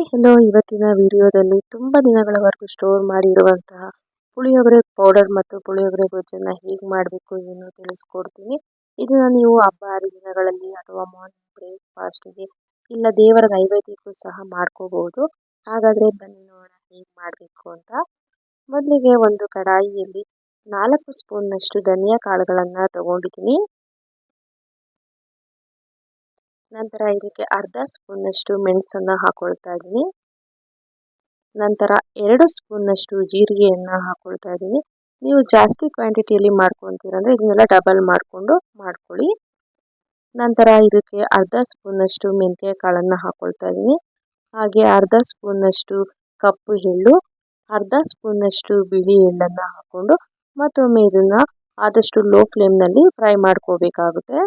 Hi hello, ಇವತ್ತಿನ ವಿಡಿಯೋದಲ್ಲಿ ತುಂಬ ದಿನಗಳವರೆಗೂ ಸ್ಟೋರ್ ಮಾಡಿರುವಂತಹ ಪುಳಿಯೋಗರೆ ಪೌಡರ್ ಮತ್ತು ಪುಳಿಯೋಗರೆ ಗೊಜ್ಜನ್ನು ಹೇಗೆ ಮಾಡಬೇಕು ಏನು ತಿಳಿಸ್ಕೊಡ್ತೀನಿ. ಇದನ್ನು ನೀವು ಹಬ್ಬ ಹರಿದಿನಗಳಲ್ಲಿ ಅಥವಾ ಮಾರ್ನಿಂಗ್ ಬ್ರೇಕ್ಫಾಸ್ಟ್ಗೆ ಇಲ್ಲ ದೇವರ ನೈವೇದ್ಯಕ್ಕೂ ಸಹ ಮಾಡ್ಕೋಬಹುದು. ಹಾಗಾದರೆ ಬನ್ನಿ ನೋಡೋಣ ಹೇಗೆ ಮಾಡಬೇಕು ಅಂತ. ಮೊದಲಿಗೆ ಒಂದು ಕಡಾಯಿಯಲ್ಲಿ 4 ಸ್ಪೂನ್ನಷ್ಟು ಧನಿಯಾ ಕಾಳುಗಳನ್ನು ತಗೊಂಡಿದ್ದೀನಿ. ನಂತರ ಇದಕ್ಕೆ ಅರ್ಧ ಸ್ಪೂನ್ನಷ್ಟು ಮೆಣಸನ್ನು ಹಾಕೊಳ್ತಾ ಇದ್ದೀನಿ. ನಂತರ 2 ಸ್ಪೂನ್ನಷ್ಟು ಜೀರಿಗೆಯನ್ನು ಹಾಕೊಳ್ತಾ ಇದ್ದೀನಿ. ನೀವು ಜಾಸ್ತಿ ಕ್ವಾಂಟಿಟಿಯಲ್ಲಿ ಮಾಡ್ಕೊತೀರಂದರೆ ಇದನ್ನೆಲ್ಲ ಡಬಲ್ ಮಾಡಿಕೊಂಡು ಮಾಡ್ಕೊಳ್ಳಿ. ನಂತರ ಇದಕ್ಕೆ ಅರ್ಧ ಸ್ಪೂನ್ನಷ್ಟು ಮೆಂತ್ಯ ಕಾಳನ್ನು ಹಾಕೊಳ್ತಾ ಇದ್ದೀನಿ. ಹಾಗೆ ಅರ್ಧ ಸ್ಪೂನ್ನಷ್ಟು ಕಪ್ಪು ಎಳ್ಳು, ಅರ್ಧ ಸ್ಪೂನ್ನಷ್ಟು ಬಿಳಿ ಎಳ್ಳನ್ನು ಹಾಕ್ಕೊಂಡು ಮತ್ತೊಮ್ಮೆ ಇದನ್ನು ಆದಷ್ಟು ಲೋ ಫ್ಲೇಮ್ನಲ್ಲಿ ಫ್ರೈ ಮಾಡ್ಕೋಬೇಕಾಗುತ್ತೆ.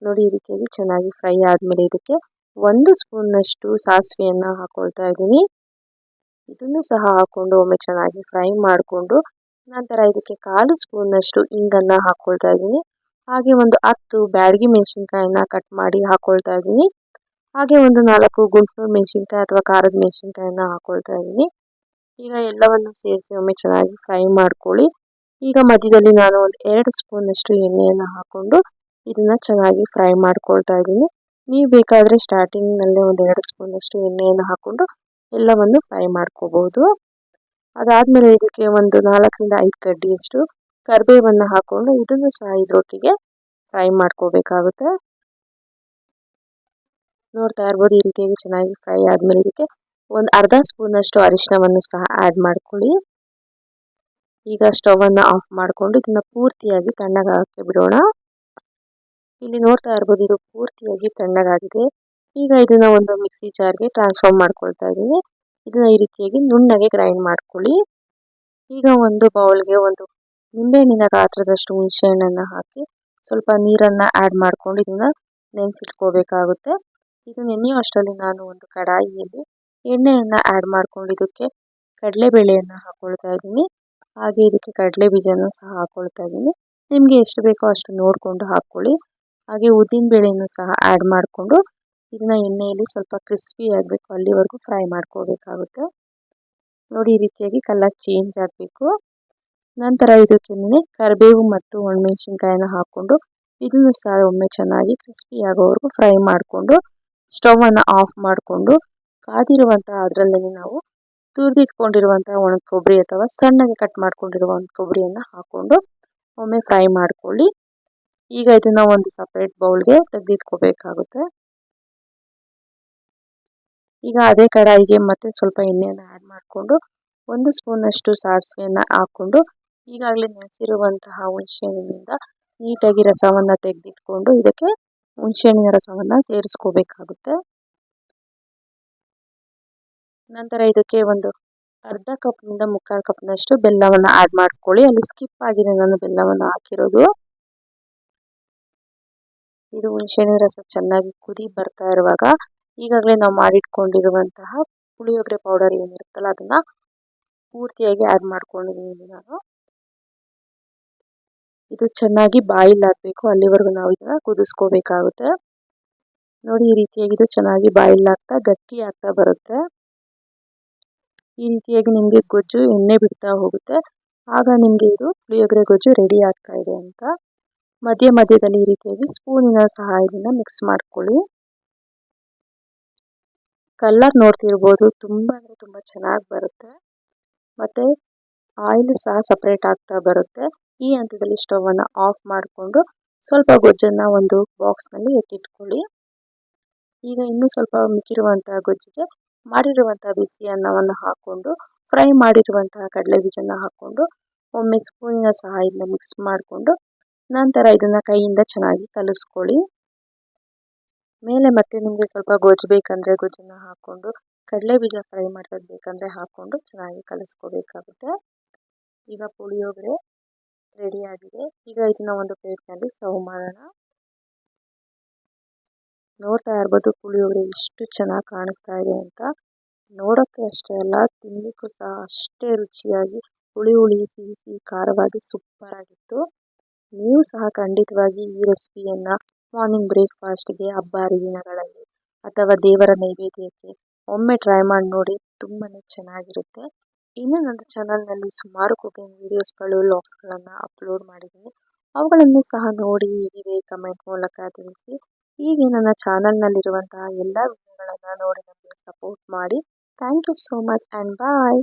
ನೋಡಿ, ಈ ರೀತಿಯಾಗಿ ಚೆನ್ನಾಗಿ ಫ್ರೈ ಆದಮೇಲೆ ಇದಕ್ಕೆ 1 ಸ್ಪೂನ್ನಷ್ಟು ಸಾಸಿವೆಯನ್ನು ಹಾಕೊಳ್ತಾ ಇದ್ದೀನಿ. ಇದನ್ನು ಸಹ ಹಾಕ್ಕೊಂಡು ಒಮ್ಮೆ ಚೆನ್ನಾಗಿ ಫ್ರೈ ಮಾಡಿಕೊಂಡು ನಂತರ ಇದಕ್ಕೆ 1/4 ಸ್ಪೂನ್ನಷ್ಟು ಇಂಗನ್ನು ಹಾಕ್ಕೊಳ್ತಾ ಇದ್ದೀನಿ. ಹಾಗೆ ಒಂದು 10 ಬ್ಯಾಡಗಿ ಮೆಣಸಿನ್ಕಾಯಿನ ಕಟ್ ಮಾಡಿ ಹಾಕ್ಕೊಳ್ತಾ ಇದ್ದೀನಿ. ಹಾಗೆ ಒಂದು 4 ಗುಂಟೂರು ಮೆಣಸಿನ್ಕಾಯಿ ಅಥವಾ ಖಾರದ ಮೆಣಸಿನ್ಕಾಯಿನ ಹಾಕ್ಕೊಳ್ತಾ ಇದ್ದೀನಿ. ಈಗ ಎಲ್ಲವನ್ನು ಸೇರಿಸಿ ಒಮ್ಮೆ ಚೆನ್ನಾಗಿ ಫ್ರೈ ಮಾಡ್ಕೊಳ್ಳಿ. ಈಗ ಮಧ್ಯದಲ್ಲಿ ನಾನು ಒಂದು 2 ಸ್ಪೂನ್ನಷ್ಟು ಎಣ್ಣೆಯನ್ನು ಹಾಕ್ಕೊಂಡು ಇದನ್ನು ಚೆನ್ನಾಗಿ ಫ್ರೈ ಮಾಡ್ಕೊಳ್ತಾ ಇದ್ದೀನಿ. ನೀವು ಬೇಕಾದರೆ ಸ್ಟಾರ್ಟಿಂಗ್ನಲ್ಲೇ ಒಂದು 2 ಸ್ಪೂನಷ್ಟು ಎಣ್ಣೆಯನ್ನು ಹಾಕ್ಕೊಂಡು ಎಲ್ಲವನ್ನು ಫ್ರೈ ಮಾಡ್ಕೋಬಹುದು. ಅದಾದಮೇಲೆ ಇದಕ್ಕೆ ಒಂದು 4ರಿಂದ 5 ಕಡ್ಡಿಯಷ್ಟು ಕರಿಬೇವನ್ನು ಹಾಕ್ಕೊಂಡು ಇದನ್ನು ಸಹ ಇದರೊಟ್ಟಿಗೆ ಫ್ರೈ ಮಾಡ್ಕೋಬೇಕಾಗುತ್ತೆ. ನೋಡ್ತಾ ಇರ್ಬೋದು, ಈ ರೀತಿಯಾಗಿ ಚೆನ್ನಾಗಿ ಫ್ರೈ ಆದಮೇಲೆ ಇದಕ್ಕೆ ಒಂದು ಅರ್ಧ ಸ್ಪೂನಷ್ಟು ಅರಿಶಿನವನ್ನು ಸಹ ಆ್ಯಡ್ ಮಾಡ್ಕೊಳ್ಳಿ. ಈಗ ಸ್ಟವನ್ನು ಆಫ್ ಮಾಡಿಕೊಂಡು ಇದನ್ನು ಪೂರ್ತಿಯಾಗಿ ತಣ್ಣಗಾಗಕ್ಕೆ ಬಿಡೋಣ. ಇಲ್ಲಿ ನೋಡ್ತಾ ಇರ್ಬೋದು, ಇದು ಪೂರ್ತಿಯಾಗಿ ತಣ್ಣಗಾಗಿದೆ. ಈಗ ಇದನ್ನು ಒಂದು ಮಿಕ್ಸಿ ಜಾರ್ಗೆ ಟ್ರಾನ್ಸ್ಫರ್ ಮಾಡ್ಕೊಳ್ತಾ ಇದ್ದೀನಿ. ಇದನ್ನು ಈ ರೀತಿಯಾಗಿ ನುಣ್ಣಗೆ ಗ್ರೈಂಡ್ ಮಾಡ್ಕೊಳ್ಳಿ. ಈಗ ಒಂದು ಬೌಲ್ಗೆ ಒಂದು ನಿಂಬೆಹಣ್ಣಿನ ಗಾತ್ರದಷ್ಟು ಹುಣಸೆಹಣ್ಣನ್ನು ಹಾಕಿ ಸ್ವಲ್ಪ ನೀರನ್ನು ಆ್ಯಡ್ ಮಾಡ್ಕೊಂಡು ಇದನ್ನು ನೆನೆಸಿಟ್ಕೋಬೇಕಾಗುತ್ತೆ. ಇದು ನೆನೆಯೋ ಅಷ್ಟರಲ್ಲಿ ನಾನು ಒಂದು ಕಡಾಯಿಯಲ್ಲಿ ಎಣ್ಣೆಯನ್ನು ಆ್ಯಡ್ ಮಾಡ್ಕೊಂಡು ಇದಕ್ಕೆ ಕಡಲೆಬೇಳೆಯನ್ನು ಹಾಕ್ಕೊಳ್ತಾ ಇದ್ದೀನಿ. ಹಾಗೆ ಇದಕ್ಕೆ ಕಡಲೆ ಬೀಜನ ಸಹ ಹಾಕ್ಕೊಳ್ತಾ ಇದ್ದೀನಿ. ನಿಮಗೆ ಎಷ್ಟು ಬೇಕೋ ಅಷ್ಟು ನೋಡಿಕೊಂಡು ಹಾಕ್ಕೊಳ್ಳಿ. ಹಾಗೆ ಉದ್ದಿನ ಬೇಳೆಯನ್ನು ಸಹ ಆ್ಯಡ್ ಮಾಡಿಕೊಂಡು ಇದನ್ನ ಎಣ್ಣೆಯಲ್ಲಿ ಸ್ವಲ್ಪ ಕ್ರಿಸ್ಪಿ ಆಗಬೇಕು ಅಲ್ಲಿವರೆಗೂ ಫ್ರೈ ಮಾಡ್ಕೋಬೇಕಾಗುತ್ತೆ. ನೋಡಿ, ಈ ರೀತಿಯಾಗಿ ಕಲರ್ ಚೇಂಜ್ ಆಗಬೇಕು. ನಂತರ ಇದಕ್ಕೆ ಕರಿಬೇವು ಮತ್ತು ಒಣಮೆಣಸಿನ್ಕಾಯಿನ ಹಾಕ್ಕೊಂಡು ಇದನ್ನು ಸಹ ಒಮ್ಮೆ ಚೆನ್ನಾಗಿ ಕ್ರಿಸ್ಪಿ ಆಗೋವರೆಗೂ ಫ್ರೈ ಮಾಡಿಕೊಂಡು ಸ್ಟವನ್ನು ಆಫ್ ಮಾಡಿಕೊಂಡು ಕಾದಿರುವಂತಹ ಅದರಲ್ಲೇ ನಾವು ತುರಿದಿಟ್ಕೊಂಡಿರುವಂತಹ ಒಣ ಕೊಬ್ಬರಿ ಅಥವಾ ಸಣ್ಣಗೆ ಕಟ್ ಮಾಡ್ಕೊಂಡಿರುವಂಥ ಕೊಬ್ಬರಿಯನ್ನು ಹಾಕ್ಕೊಂಡು ಒಮ್ಮೆ ಫ್ರೈ ಮಾಡ್ಕೊಳ್ಳಿ. ಈಗ ಇದನ್ನು ಒಂದು ಸಪ್ರೇಟ್ ಬೌಲ್ಗೆ ತೆಗೆದಿಟ್ಕೋಬೇಕಾಗುತ್ತೆ. ಈಗ ಅದೇ ಕಡಾಯಿಗೆ ಮತ್ತೆ ಸ್ವಲ್ಪ ಎಣ್ಣೆಯನ್ನು ಆ್ಯಡ್ ಮಾಡಿಕೊಂಡು 1 ಸ್ಪೂನಷ್ಟು ಸಾಸಿವೆಯನ್ನು ಹಾಕ್ಕೊಂಡು ಈಗಾಗಲೇ ನೆನೆಸಿರುವಂತಹ ಹುಣಸೆಹಣ್ಣಿನಿಂದ ನೀಟಾಗಿ ರಸವನ್ನು ತೆಗೆದಿಟ್ಕೊಂಡು ಇದಕ್ಕೆ ಹುಣಸೆಹಣ್ಣಿನ ರಸವನ್ನು ಸೇರಿಸ್ಕೋಬೇಕಾಗುತ್ತೆ. ನಂತರ ಇದಕ್ಕೆ ಒಂದು ಅರ್ಧ ಕಪ್ನಿಂದ 3/4 ಕಪ್ನಷ್ಟು ಬೆಲ್ಲವನ್ನು ಆ್ಯಡ್ ಮಾಡ್ಕೊಳ್ಳಿ. ಅಲ್ಲಿ ಸ್ಕಿಪ್ ಆಗಿದೆ ನಾನು ಬೆಲ್ಲವನ್ನು ಹಾಕಿರೋದು. ಇದು ಹುಣಸೆಹಣ್ಣಿನ ರಸ ಚೆನ್ನಾಗಿ ಕುದಿ ಬರ್ತಾ ಇರುವಾಗ ಈಗಾಗಲೇ ನಾವು ಮಾಡಿಟ್ಕೊಂಡಿರುವಂತಹ ಪುಳಿಯೋಗರೆ ಪೌಡರ್ ಏನಿರುತ್ತಲ್ಲ ಅದನ್ನು ಪೂರ್ತಿಯಾಗಿ ಆ್ಯಡ್ ಮಾಡ್ಕೊಂಡಿದ್ದೀನಿ ನಾನು. ಇದು ಚೆನ್ನಾಗಿ ಬಾಯಿಲ್ ಆಗಬೇಕು, ಅಲ್ಲಿವರೆಗೂ ನಾವು ಇದನ್ನು ಕುದಿಸ್ಕೋಬೇಕಾಗುತ್ತೆ. ನೋಡಿ, ಈ ರೀತಿಯಾಗಿ ಇದು ಚೆನ್ನಾಗಿ ಬಾಯಿಲ್ ಆಗ್ತಾ ಗಟ್ಟಿ ಆಗ್ತಾ ಬರುತ್ತೆ. ಈ ರೀತಿಯಾಗಿ ನಿಮಗೆ ಗೊಜ್ಜು ಎಣ್ಣೆ ಬಿಡ್ತಾ ಹೋಗುತ್ತೆ. ಆಗ ನಿಮಗೆ ಇದು ಪುಳಿಯೋಗರೆ ಗೊಜ್ಜು ರೆಡಿ ಆಗ್ತಾ ಇದೆ ಅಂತ. ಮಧ್ಯ ಮಧ್ಯದಲ್ಲಿ ಈ ರೀತಿಯಾಗಿ ಸ್ಪೂನಿನ ಸಹಾಯದಿಂದ ಮಿಕ್ಸ್ ಮಾಡ್ಕೊಳ್ಳಿ. ಕಲರ್ ನೋಡ್ತಿರ್ಬೋದು, ತುಂಬ ಅಂದರೆ ತುಂಬ ಚೆನ್ನಾಗಿ ಬರುತ್ತೆ. ಮತ್ತು ಆಯಿಲ್ ಸಹ ಸಪ್ರೇಟ್ ಆಗ್ತಾ ಬರುತ್ತೆ. ಈ ಹಂತದಲ್ಲಿ ಸ್ಟವನ್ನು ಆಫ್ ಮಾಡಿಕೊಂಡು ಸ್ವಲ್ಪ ಗೊಜ್ಜನ್ನು ಒಂದು ಬಾಕ್ಸ್ನಲ್ಲಿ ಎತ್ತಿಟ್ಕೊಳ್ಳಿ. ಈಗ ಇನ್ನೂ ಸ್ವಲ್ಪ ಮಿಕ್ಕಿರುವಂತಹ ಗೊಜ್ಜಿಗೆ ಮಾಡಿರುವಂತಹ ಬಿಸಿ ಅನ್ನವನ್ನು ಹಾಕ್ಕೊಂಡು ಫ್ರೈ ಮಾಡಿರುವಂತಹ ಕಡಲೆ ಬೀಜನ ಹಾಕ್ಕೊಂಡು ಒಮ್ಮೆ ಸ್ಪೂನಿನ ಸಹಾಯದಿಂದ ಮಿಕ್ಸ್ ಮಾಡಿಕೊಂಡು ನಂತರ ಇದನ್ನು ಕೈಯಿಂದ ಚೆನ್ನಾಗಿ ಕಲಿಸ್ಕೊಳ್ಳಿ. ಮೇಲೆ ಮತ್ತೆ ನಿಮಗೆ ಸ್ವಲ್ಪ ಗೊಜ್ಜು ಬೇಕಂದರೆ ಗೊಜ್ಜನ್ನು ಹಾಕ್ಕೊಂಡು ಕಡಲೆ ಬೀಜ ಫ್ರೈ ಮಾಡೋದು ಬೇಕಂದರೆ ಹಾಕ್ಕೊಂಡು ಚೆನ್ನಾಗಿ ಕಲಿಸ್ಕೋಬೇಕಾಗುತ್ತೆ. ಈಗ ಪುಳಿಯೋಗರೆ ರೆಡಿಯಾಗಿದೆ. ಈಗ ಇದನ್ನು ಒಂದು ಪ್ಲೇಟ್ನಲ್ಲಿ ಸರ್ವ್ ಮಾಡೋಣ. ನೋಡ್ತಾ ಇರ್ಬೋದು, ಪುಳಿಯೋಗರೆ ಎಷ್ಟು ಚೆನ್ನಾಗಿ ಕಾಣಿಸ್ತಾ ಇದೆ ಅಂತ. ನೋಡೋಕ್ಕೆ ಅಷ್ಟೇ ಅಲ್ಲ, ತಿನ್ನಲಿಕ್ಕೂ ಸಹ ಅಷ್ಟೇ ರುಚಿಯಾಗಿ ಹುಳಿ ಹುಳಿ ಸಿಹಿ ಸಿಹಿ ಖಾರವಾಗಿ ಸೂಪರ್ ಆಗಿತ್ತು. ನೀವು ಸಹ ಖಂಡಿತವಾಗಿ ಈ ರೆಸಿಪಿಯನ್ನು ಮಾರ್ನಿಂಗ್ ಬ್ರೇಕ್ಫಾಸ್ಟ್ಗೆ ಹಬ್ಬ ಹರಿದಿನಗಳಲ್ಲಿ ಅಥವಾ ದೇವರ ನೈವೇದ್ಯಕ್ಕೆ ಒಮ್ಮೆ ಟ್ರೈ ಮಾಡಿ ನೋಡಿ, ತುಂಬಾ ಚೆನ್ನಾಗಿರುತ್ತೆ. ಇನ್ನು ನನ್ನ ಚಾನಲ್ನಲ್ಲಿ ಸುಮಾರು ಕುಕಿಂಗ್ ವಿಡಿಯೋಸ್ಗಳು ಲಾಗ್ಸ್ಗಳನ್ನು ಅಪ್ಲೋಡ್ ಮಾಡಿದ್ದೀನಿ. ಅವುಗಳನ್ನು ಸಹ ನೋಡಿ ಹೇಗಿದೆ ಕಮೆಂಟ್ ಮೂಲಕ ತಿಳಿಸಿ. ಹೀಗೆ ನನ್ನ ಚಾನಲ್ನಲ್ಲಿರುವಂತಹ ಎಲ್ಲ ವಿಡಿಯೋಗಳನ್ನು ನೋಡಿ ನನಗೆ ಸಪೋರ್ಟ್ ಮಾಡಿ. Thank you so much and bye.